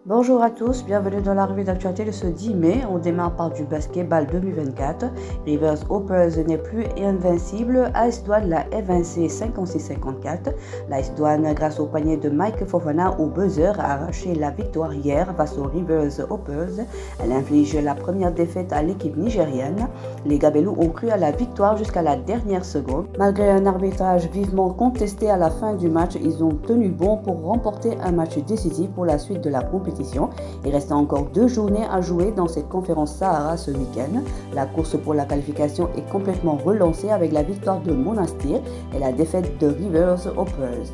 Bonjour à tous, bienvenue dans la revue d'actualité de ce 10 mai. On démarre par du basketball 2024. Rivers Hoopers n'est plus invincible. AS Douanes l'a évincé 56-54. L'AS Douanes, grâce au panier de Mike Fofana au buzzer, a arraché la victoire hier face aux Rivers Hoopers. Elle inflige la première défaite à l'équipe nigérienne. Les Gabelous ont cru à la victoire jusqu'à la dernière seconde. Malgré un arbitrage vivement contesté à la fin du match, ils ont tenu bon pour remporter un match décisif pour la suite de la compétition. Il reste encore 2 journées à jouer dans cette conférence Sahara ce week-end. La course pour la qualification est complètement relancée avec la victoire de Monastir et la défaite de Rivers Hoopers.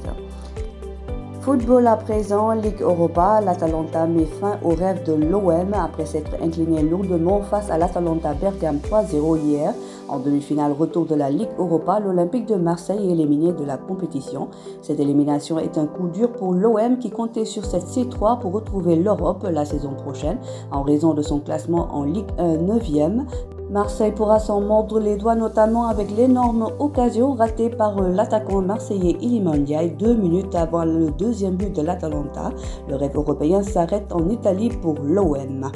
Football à présent, Ligue Europa, l'Atalanta met fin au rêve de l'OM après s'être incliné lourdement face à l'Atalanta Bergame 3-0 hier. En demi-finale retour de la Ligue Europa, l'Olympique de Marseille est éliminé de la compétition. Cette élimination est un coup dur pour l'OM qui comptait sur cette C3 pour retrouver l'Europe la saison prochaine en raison de son classement en Ligue 1 9e. Marseille pourra s'en mordre les doigts notamment avec l'énorme occasion ratée par l'attaquant marseillais Iliman Ndiaye 2 minutes avant le deuxième but de l'Atalanta. Le rêve européen s'arrête en Italie pour l'OM.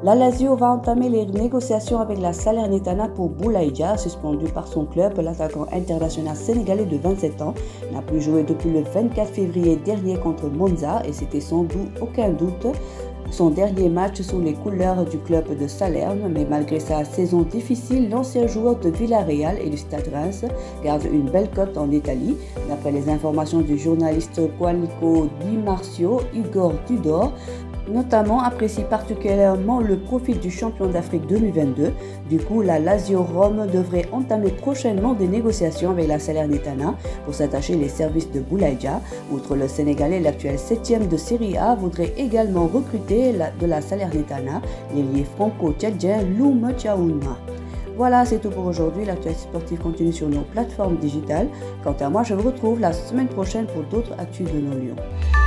La Lazio va entamer les négociations avec la Salernitana pour Boulaïdia, suspendu par son club. L'attaquant international sénégalais de 27 ans n'a plus joué depuis le 24 février dernier contre Monza et c'était sans aucun doute son dernier match sous les couleurs du club de Salerne, mais malgré sa saison difficile, l'ancien joueur de Villarreal et du Stade Reims garde une belle cote en Italie. D'après les informations du journaliste Qualico Di Marzio, Igor Tudor notamment apprécie particulièrement le profil du champion d'Afrique 2022. Du coup, la Lazio Rome devrait entamer prochainement des négociations avec la Salernitana pour s'attacher les services de Boulaïdia. Outre le Sénégalais, l'actuel 7e de Serie A voudrait également recruter de la Salernitana l'ailier franco-tchadien Lou Mochaouna. Voilà, c'est tout pour aujourd'hui. L'actualité sportive continue sur nos plateformes digitales. Quant à moi, je vous retrouve la semaine prochaine pour d'autres actus de nos Lions.